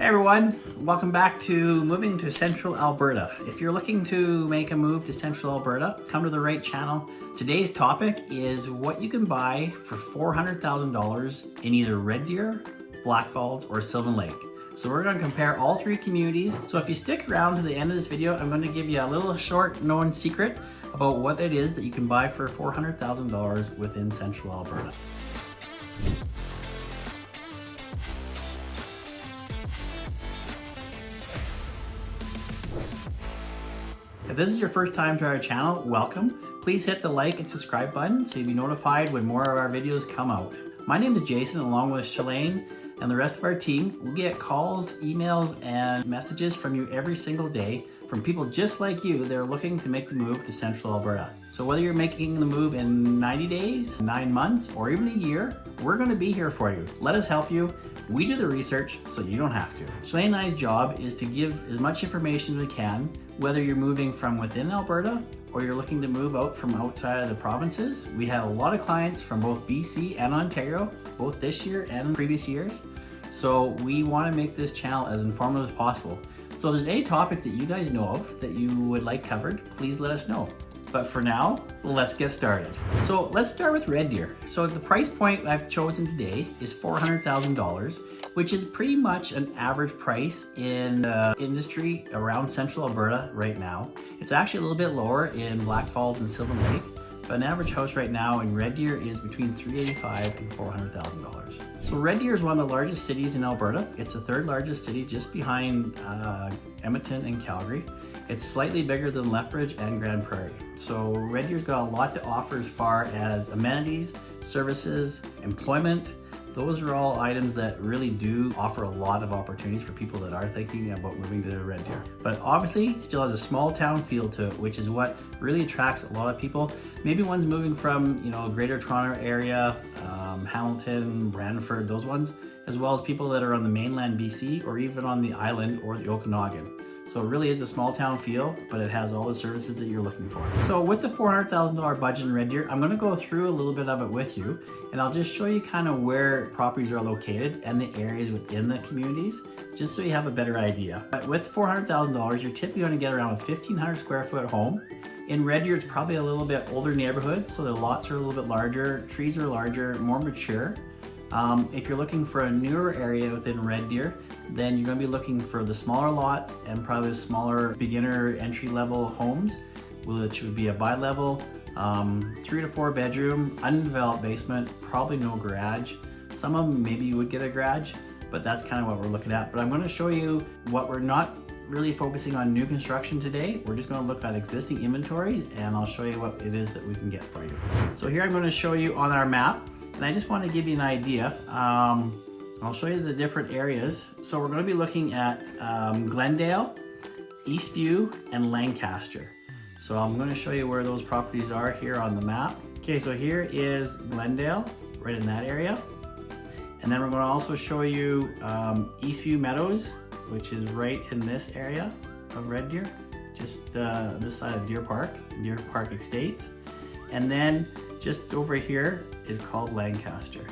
Hey everyone, welcome back to Moving to Central Alberta. If you're looking to make a move to Central Alberta, come to the right channel. Today's topic is what you can buy for $400,000 in either Red Deer, Blackfalds, or Sylvan Lake. So we're going to compare all three communities. So if you stick around to the end of this video, I'm going to give you a little short known secret about what it is that you can buy for $400,000 within Central Alberta. If this is your first time to our channel, welcome. Please hit the like and subscribe button so you'll be notified when more of our videos come out. My name is Jason, along with Shalane and the rest of our team. We get calls, emails, and messages from you every single day from people just like you that are looking to make the move to Central Alberta. So whether you're making the move in 90 days, 9 months, or even a year, we're going to be here for you. Let us help you. We do the research so you don't have to. Shalane and I's job is to give as much information as we can, whether you're moving from within Alberta or you're looking to move out from outside of the provinces. We have a lot of clients from both BC and Ontario, both this year and previous years. So we want to make this channel as informative as possible. So if there's any topics that you guys know of that you would like covered, please let us know. But for now, let's get started. So let's start with Red Deer. So the price point I've chosen today is $400,000, which is pretty much an average price in the industry around Central Alberta right now. It's actually a little bit lower in Blackfalds and Sylvan Lake, but an average house right now in Red Deer is between $385,000 and $400,000. So Red Deer is one of the largest cities in Alberta. It's the third largest city, just behind Edmonton and Calgary. It's slightly bigger than Lethbridge and Grand Prairie. So Red Deer's got a lot to offer as far as amenities, services, employment. Those are all items that really do offer a lot of opportunities for people that are thinking about moving to Red Deer. But obviously still has a small town feel to it, which is what really attracts a lot of people. Maybe ones moving from, Greater Toronto area, Hamilton, Brantford, those ones, as well as people that are on the mainland BC or even on the island or the Okanagan. So it really is a small town feel, but it has all the services that you're looking for. So with the $400,000 budget in Red Deer, I'm gonna go through a little bit of it with you, and I'll just show you kind of where properties are located and the areas within the communities, just so you have a better idea. But with $400,000, you're typically gonna get around a 1,500 square foot home. In Red Deer, it's probably a little bit older neighborhood, so the lots are a little bit larger, trees are larger, more mature. If you're looking for a newer area within Red Deer, then you're going to be looking for the smaller lots and probably the smaller beginner entry-level homes, which would be a bi-level, 3 to 4 bedroom, undeveloped basement, probably no garage. Some of them maybe you would get a garage, but that's kind of what we're looking at. But I'm going to show you what we're not really focusing on new construction today. We're just going to look at existing inventory, and I'll show you what it is that we can get for you. So here I'm going to show you on our map. And I just want to give you an idea. I'll show you the different areas. So we're going to be looking at Glendale, Eastview, and Lancaster. So I'm going to show you where those properties are here on the map. Okay, so here is Glendale, right in that area. And then we're going to also show you Eastview Meadows, which is right in this area of Red Deer, just this side of Deer Park Estates. And then just over here is called Lancaster.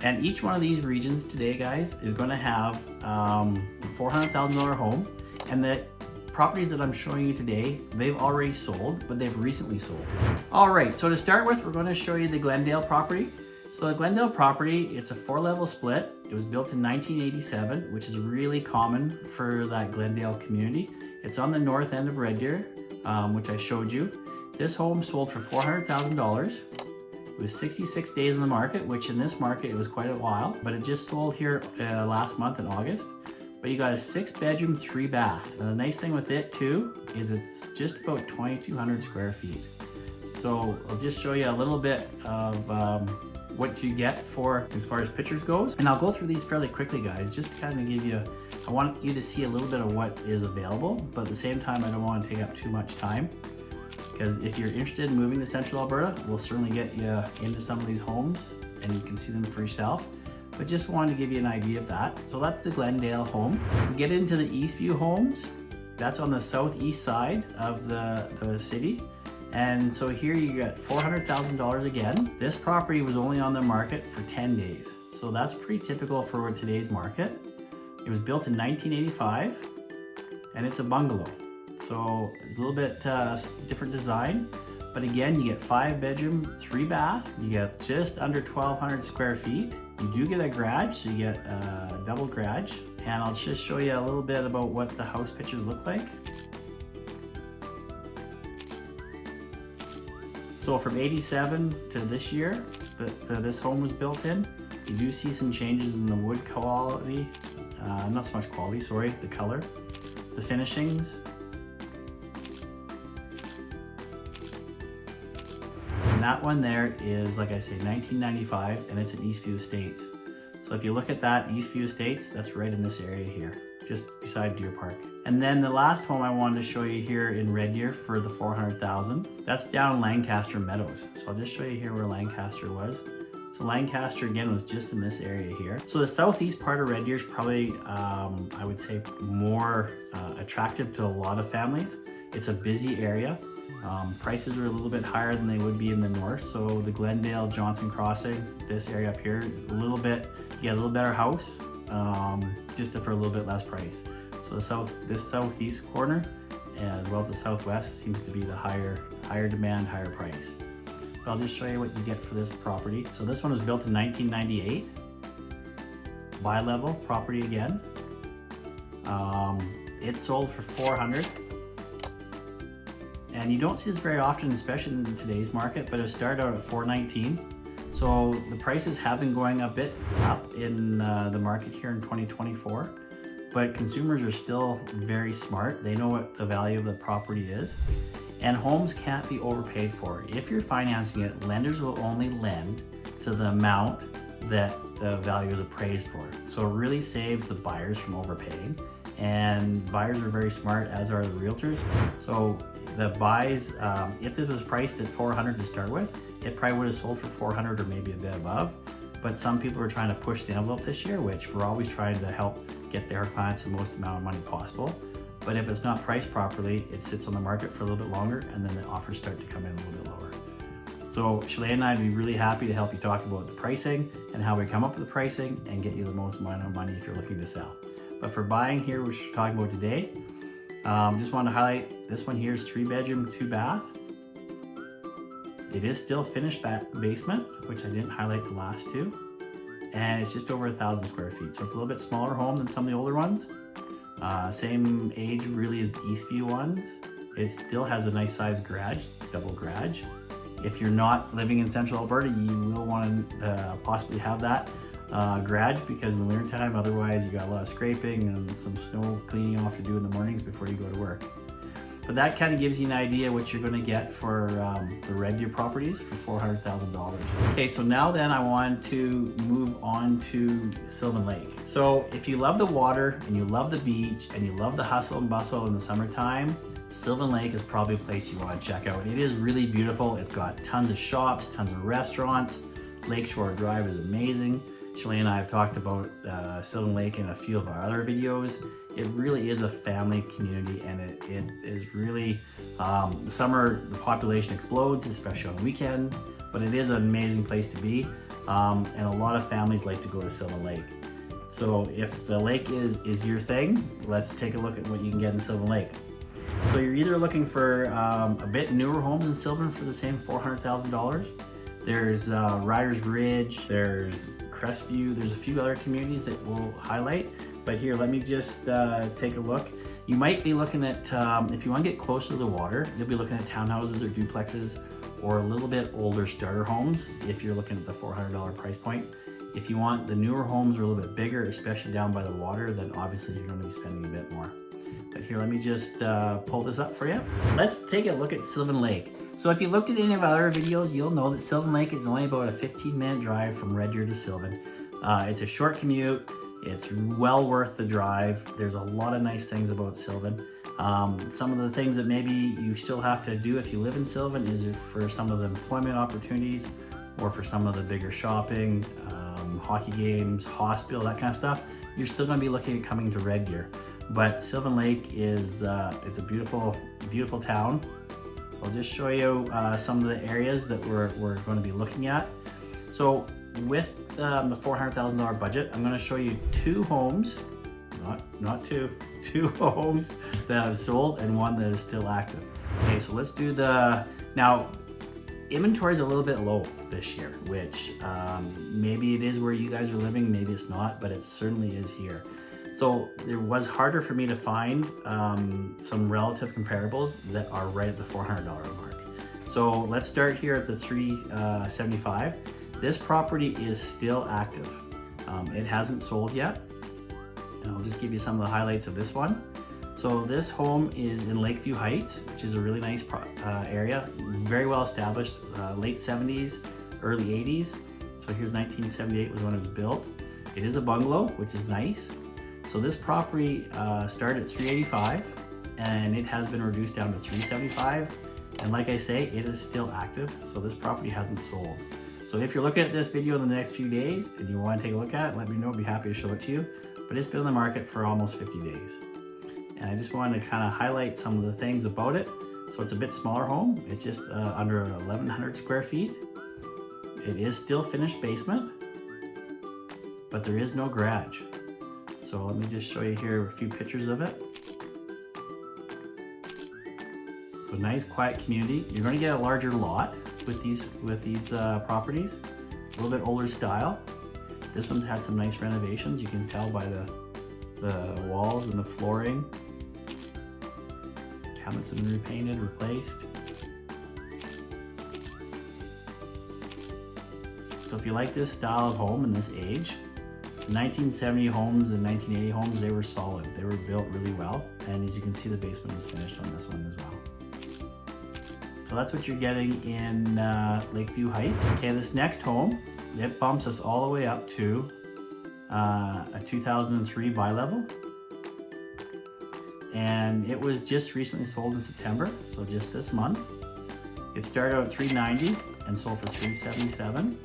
And each one of these regions today, guys, is going to have a $400,000 home. And the properties that I'm showing you today, they've already sold, but they've recently sold. All right, so to start with, we're going to show you the Glendale property. So the Glendale property, it's a 4-level split. It was built in 1987, which is really common for that Glendale community. It's on the north end of Red Deer, which I showed you. This home sold for $400,000. It was 66 days in the market, which in this market, it was quite a while, but it just sold here last month in August. But you got a 6-bedroom, 3-bath. And the nice thing with it too, is it's just about 2,200 square feet. So I'll just show you a little bit of what you get for as far as pictures goes. And I'll go through these fairly quickly, guys, just to kind of give you, I want you to see a little bit of what is available, but at the same time, I don't want to take up too much time. Because if you're interested in moving to Central Alberta, we'll certainly get you into some of these homes and you can see them for yourself. But just wanted to give you an idea of that. So that's the Glendale home. To get into the Eastview homes, that's on the southeast side of the city. And so here you get $400,000 again. This property was only on the market for 10 days. So that's pretty typical for today's market. It was built in 1985 and it's a bungalow. So it's a little bit different design, but again, you get 5 bedroom, 3 bath. You get just under 1,200 square feet. You do get a garage, so you get a double garage. And I'll just show you a little bit about what the house pictures look like. So from 87 to this year, this home was built in. You do see some changes in the wood quality, not so much quality, sorry, the color, the finishings. And that one there is, like I say, 1995, and it's in Eastview Estates. So if you look at that, Eastview Estates, that's right in this area here, just beside Deer Park. And then the last home I wanted to show you here in Red Deer for the 400,000, that's down Lancaster Meadows. So I'll just show you here where Lancaster was. So Lancaster again was just in this area here. So the southeast part of Red Deer is probably, I would say, more attractive to a lot of families. It's a busy area. Prices are a little bit higher than they would be in the north. So the Glendale, Johnson Crossing, this area up here, a little bit, you get a little better house, just for a little bit less price. So this southeast corner, as well as the southwest, seems to be the higher demand, higher price. But I'll just show you what you get for this property. So this one was built in 1998, bi-level property again. It sold for 400. And you don't see this very often, especially in today's market, but it started out at 419. So the prices have been going a bit up in the market here in 2024, but consumers are still very smart. They know what the value of the property is, and homes can't be overpaid for. If you're financing it, lenders will only lend to the amount that the value is appraised for. So it really saves the buyers from overpaying, and buyers are very smart, as are the realtors. So the buys, if this was priced at 400 to start with, it probably would have sold for 400 or maybe a bit above. But some people are trying to push the envelope this year, which we're always trying to help get their clients the most amount of money possible. But if it's not priced properly, it sits on the market for a little bit longer, and then the offers start to come in a little bit lower. So Shalane and I would be really happy to help you talk about the pricing and how we come up with the pricing and get you the most amount of money if you're looking to sell. But for buying here, which we're talking about today, just wanted to highlight this one here is 3 bedroom, 2 bath. It is still finished basement, which I didn't highlight the last two. And it's just over 1,000 square feet. So it's a little bit smaller home than some of the older ones. Same age really as the Eastview ones. It still has a nice sized garage, double garage. If you're not living in Central Alberta, you will want to possibly have that garage, because in the winter time, otherwise you got a lot of scraping and some snow cleaning off to do in the mornings before you go to work. But that kind of gives you an idea what you're going to get for the Red Deer properties for $400,000. Okay, so now then I want to move on to Sylvan Lake. So if you love the water and you love the beach and you love the hustle and bustle in the summertime, Sylvan Lake is probably a place you want to check out. It is really beautiful. It's got tons of shops, tons of restaurants. Lakeshore Drive is amazing. Shalane and I have talked about Sylvan Lake in a few of our other videos. It really is a family community, and it is really, the summer the population explodes, especially on weekends, but it is an amazing place to be, and a lot of families like to go to Sylvan Lake. So if the lake is your thing, let's take a look at what you can get in Sylvan Lake. So you're either looking for a bit newer homes in Sylvan for the same $400,000. There's Riders Ridge, there's Crestview, there's a few other communities that we'll highlight. But here, let me just take a look. You might be looking at, if you want to get closer to the water, you'll be looking at townhouses or duplexes or a little bit older starter homes if you're looking at the $400 price point. If you want the newer homes are a little bit bigger, especially down by the water, then obviously you're going to be spending a bit more. But here, let me just pull this up for you. Let's take a look at Sylvan Lake. So if you looked at any of our other videos, you'll know that Sylvan Lake is only about a 15-minute drive from Red Deer to Sylvan. It's a short commute. It's well worth the drive. There's a lot of nice things about Sylvan. Some of the things that maybe you still have to do if you live in Sylvan is for some of the employment opportunities or for some of the bigger shopping, hockey games, hospital, that kind of stuff. You're still going to be looking at coming to Red Deer. But Sylvan Lake is it's a beautiful, beautiful town. So I'll just show you some of the areas that we're going to be looking at. So with the $400,000 budget, I'm going to show you 2 homes not two, two homes that have sold and one that is still active. Okay, so let's do now inventory is a little bit low this year, which maybe it is where you guys are living, maybe it's not, but it certainly is here. So it was harder for me to find some relative comparables that are right at the $400 mark. So let's start here at the $375. This property is still active. It hasn't sold yet. And I'll just give you some of the highlights of this one. So this home is in Lakeview Heights, which is a really nice area, very well established, late 70s, early 80s. So here's 1978 was when it was built. It is a bungalow, which is nice. So this property started at $385 and it has been reduced down to $375. And like I say, it is still active. So this property hasn't sold. So if you're looking at this video in the next few days and you want to take a look at it, let me know, I'd be happy to show it to you. But it's been on the market for almost 50 days. And I just wanted to kind of highlight some of the things about it. So it's a bit smaller home. It's just under 1,100 square feet. It is still finished basement, but there is no garage. So let me just show you here a few pictures of it. So nice quiet community. You're going to get a larger lot with these properties. A little bit older style. This one's had some nice renovations. You can tell by the walls and the flooring. Cabinets have been repainted, replaced. So if you like this style of home and this age, 1970 homes and 1980 homes, they were solid. They were built really well. And as you can see, the basement was finished on this one as well. So that's what you're getting in Lakeview Heights. Okay, this next home, it bumps us all the way up to a 2003 bi-level. And it was just recently sold in September, so just this month. It started out at $390 and sold for $377.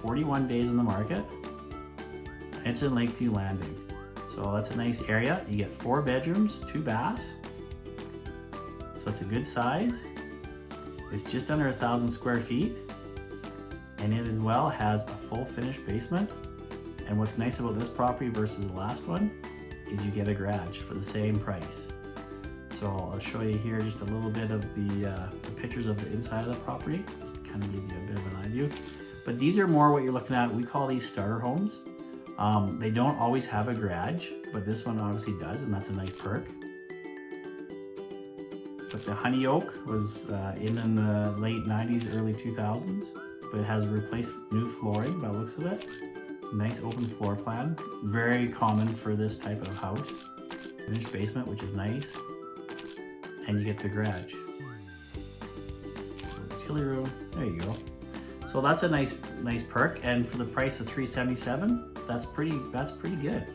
41 days on the market. It's in Lakeview Landing. So that's a nice area. You get 4 bedrooms, 2 baths. So it's a good size. It's just under 1,000 square feet. And it as well has a full finished basement. And what's nice about this property versus the last one is you get a garage for the same price. So I'll show you here just a little bit of the pictures of the inside of the property, just to kind of give you a bit of an idea. But these are more what you're looking at. We call these starter homes. They don't always have a garage, but this one obviously does, and that's a nice perk. But the honey oak was in the late 90s, early 2000s, but it has replaced new flooring by the looks of it. Nice open floor plan, very common for this type of house. Finished basement, which is nice, and you get the garage. So utility room, there you go. So that's a nice perk, and for the price of $377, that's pretty good.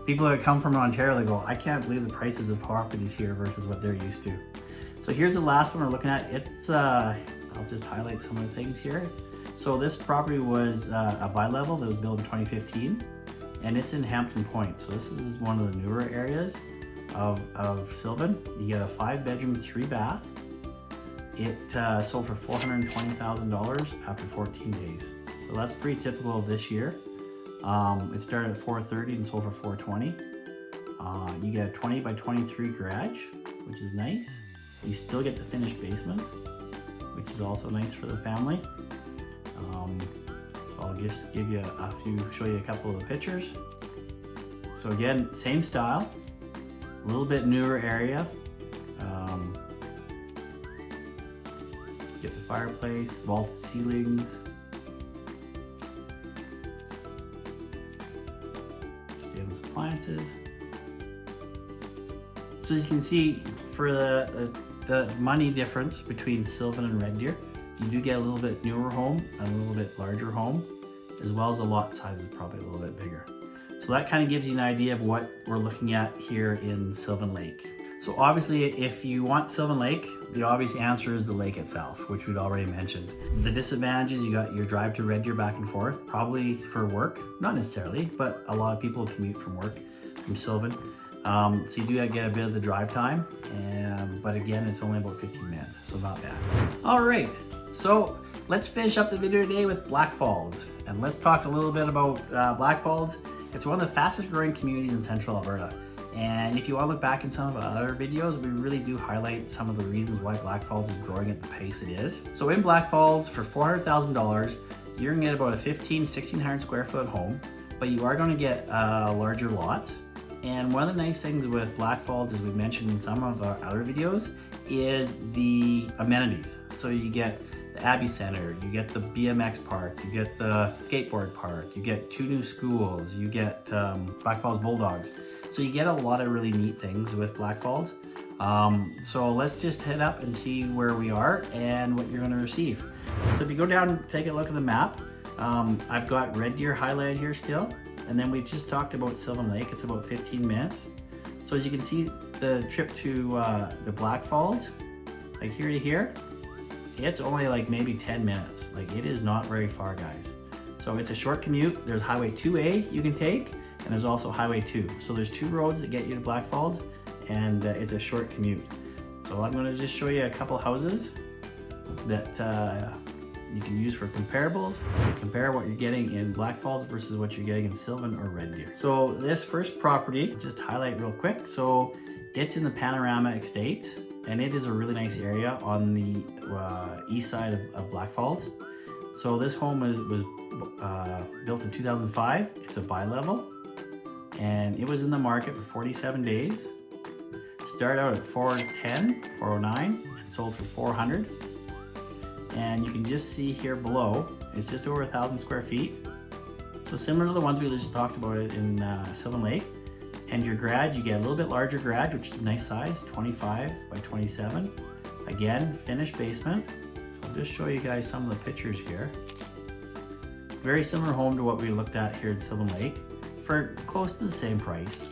People that come from Ontario, they go, I can't believe the prices of properties here versus what they're used to. So here's the last one we're looking at. It's I'll just highlight some of the things here. So this property was a bi-level that was built in 2015, and it's in Hampton Point. So this is one of the newer areas of Sylvan. You get a 5-bedroom, 3-bath. It sold for $420,000 after 14 days. So that's pretty typical of this year. It started at $430 and sold for $420. You get a 20 by 23 garage, which is nice. You still get the finished basement, which is also nice for the family. So I'll just give you show you a couple of the pictures. So again, same style, a little bit newer area. Get the fireplace, vaulted ceilings. Stainless appliances. So as you can see, for the money difference between Sylvan and Red Deer, you do get a little bit newer home and a little bit larger home, as well as the lot size is probably a little bit bigger. So that kind of gives you an idea of what we're looking at here in Sylvan Lake. So obviously, if you want Sylvan Lake, the obvious answer is the lake itself, which we'd already mentioned. The disadvantages, you got your drive to Red Deer back and forth, probably for work, not necessarily, but a lot of people commute from work from Sylvan. So you do get a bit of the drive time, but again, it's only about 15 minutes, so not bad. All right, so let's finish up the video today with Blackfalds, and let's talk a little bit about Blackfalds. It's one of the fastest growing communities in Central Alberta, And if you want to look back in some of our other videos, we really do highlight some of the reasons why Blackfalds is growing at the pace it is. So in Blackfalds, for $400,000, you're gonna get about a 1,600 square foot home, but you are gonna get larger lots. And one of the nice things with Blackfalds, as we mentioned in some of our other videos, is the amenities. So you get the Abbey Center, you get the BMX park, you get the skateboard park, you get 2 new schools, you get Blackfalds Bulldogs. So you get a lot of really neat things with Blackfalds. So let's just head up and see where we are and what you're gonna receive. So if you go down and take a look at the map, I've got Red Deer highlighted here still. And then we just talked about Sylvan Lake, it's about 15 minutes. So as you can see, the trip to the Blackfalds, like here to here, it's only like maybe 10 minutes. Like it is not very far, guys. So it's a short commute. There's Highway 2A you can take, and there's also Highway 2. So there's 2 roads that get you to Blackfalds, and it's a short commute. So I'm gonna just show you a couple houses that you can use for comparables. Compare what you're getting in Blackfalds versus what you're getting in Sylvan or Red Deer. So this first property, just highlight real quick. So it's in the Panorama Estate, and it is a really nice area on the east side of Blackfalds. So this home was built in 2005. It's a bi-level, and it was in the market for 47 days. Started out at 410, 409, and sold for 400. And you can just see here below, it's just over 1,000 square feet. So similar to the ones we just talked about it in Sylvan Lake. And your garage, you get a little bit larger garage, which is a nice size, 25 by 27. Again, finished basement. So I'll just show you guys some of the pictures here. Very similar home to what we looked at here at Sylvan Lake for close to the same price.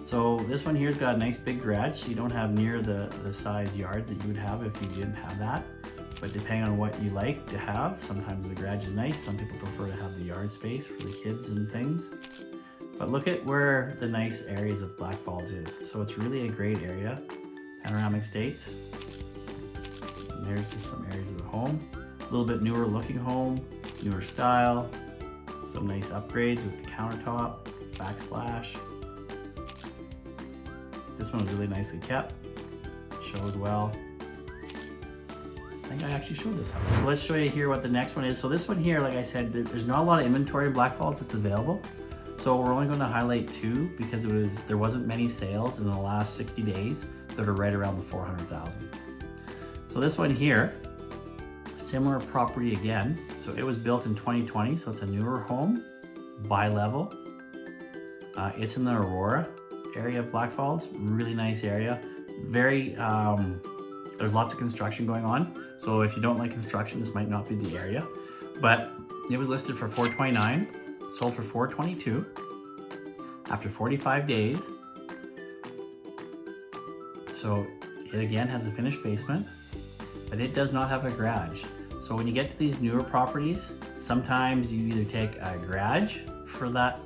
So this one here's got a nice big garage, so you don't have near the size yard that you would have if you didn't have that. But depending on what you like to have, sometimes the garage is nice. Some people prefer to have the yard space for the kids and things. But look at where the nice areas of Blackfalds is. So it's really a great area. Panoramic Estates. And there's just some areas of the home. A little bit newer looking home, newer style. Some nice upgrades with the countertop, backsplash. This one was really nicely kept. Shows well. I think I actually showed this house. So let's show you here what the next one is. So this one here, like I said, there's not a lot of inventory in Blackfalds that's available. So we're only going to highlight 2 because there wasn't many sales in the last 60 days that are right around the 400,000. So this one here, similar property again. So it was built in 2020, so it's a newer home, bi-level. It's in the Aurora area of Blackfalds, really nice area. Very, there's lots of construction going on. So if you don't like construction, this might not be the area. But it was listed for 429, sold for 422 after 45 days. So it again has a finished basement, but it does not have a garage. So when you get to these newer properties, sometimes you either take a garage for that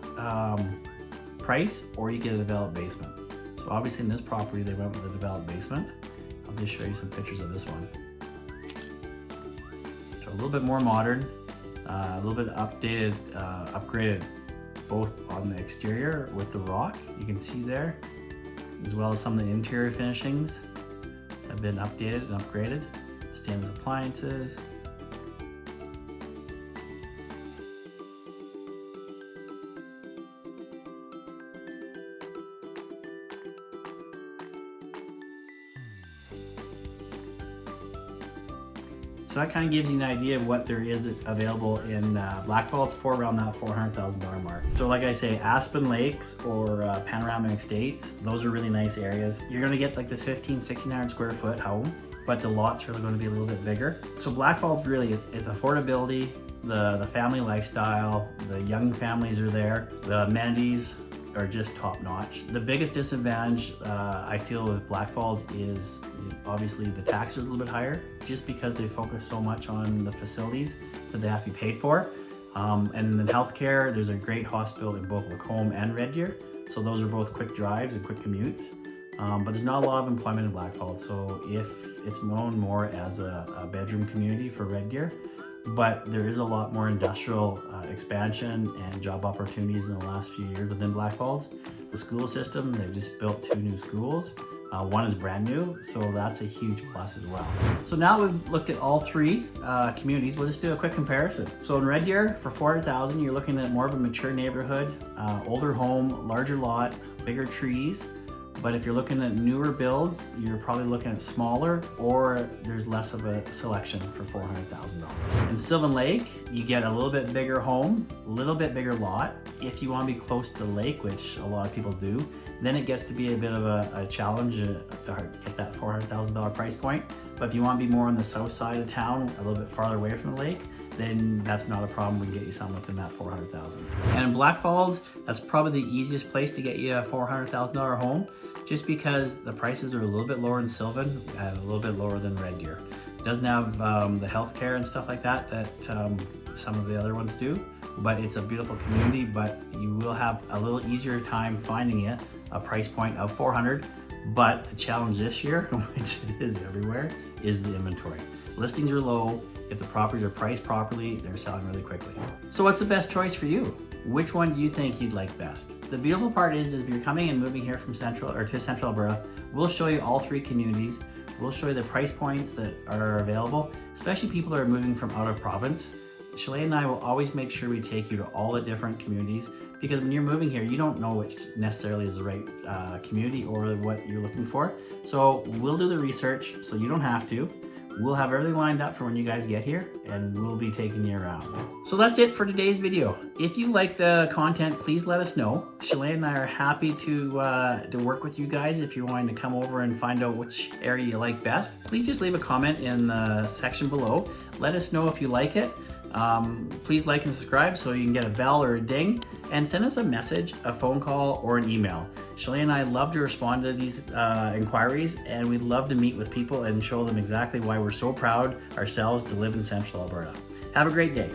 price, or you get a developed basement. So obviously in this property, they went with a developed basement. I'll just show you some pictures of this one. So a little bit more modern, a little bit updated, upgraded, both on the exterior with the rock, you can see there, as well as some of the interior finishings have been updated and upgraded. Stainless appliances. So that kind of gives you an idea of what there is available in Blackfalds for around that $400,000 mark. So like I say, Aspen Lakes or Panorama Estates, those are really nice areas. You're gonna get like this 1,600 square foot home, but the lots are gonna be a little bit bigger. So Blackfalds really, it's affordability, the family lifestyle, the young families are there, the amenities are just top notch. The biggest disadvantage I feel with Blackfalds is obviously the tax is a little bit higher, just because they focus so much on the facilities that they have to be paid for. And in healthcare, there's a great hospital in both Lacombe and Red Deer. So those are both quick drives and quick commutes. But there's not a lot of employment in Blackfalds. So if it's known more as a bedroom community for Red Deer, but there is a lot more industrial expansion and job opportunities in the last few years within Blackfalds. the school system. They've just built 2 new schools. One is brand new, so that's a huge plus as well. So now we've looked at all 3 communities. We'll just do a quick comparison. So in Red Deer, for $400,000, you're looking at more of a mature neighborhood, older home, larger lot, bigger trees. But if you're looking at newer builds, you're probably looking at smaller, or there's less of a selection for $400,000. In Sylvan Lake, you get a little bit bigger home, a little bit bigger lot. If you want to be close to the lake, which a lot of people do, then it gets to be a bit of a challenge to get that $400,000 price point. But if you want to be more on the south side of town, a little bit farther away from the lake, then that's not a problem. We can get you something within that $400,000. And in Blackfalds, that's probably the easiest place to get you a $400,000 home, just because the prices are a little bit lower in Sylvan and a little bit lower than Red Deer. It doesn't have the healthcare and stuff like that some of the other ones do, but it's a beautiful community. But you will have a little easier time finding it, a price point of $400,000. But the challenge this year, which it is everywhere, is the inventory. Listings are low. If the properties are priced properly, they're selling really quickly. So what's the best choice for you? Which one do you think you'd like best? The beautiful part is if you're coming and moving here from Central Alberta, we'll show you all 3 communities. We'll show you the price points that are available, especially people that are moving from out of province. Shalane and I will always make sure we take you to all the different communities, because when you're moving here, you don't know which necessarily is the right community or what you're looking for. So we'll do the research so you don't have to. We'll have everything lined up for when you guys get here, and we'll be taking you around. So that's it for today's video. If you like the content, please let us know. Shalane and I are happy to work with you guys. If you're wanting to come over and find out which area you like best, please just leave a comment in the section below. Let us know if you like it. Please like and subscribe so you can get a bell or a ding, and send us a message, a phone call, or an email. Shalane and I love to respond to these inquiries, and we'd love to meet with people and show them exactly why we're so proud ourselves to live in Central Alberta. Have a great day.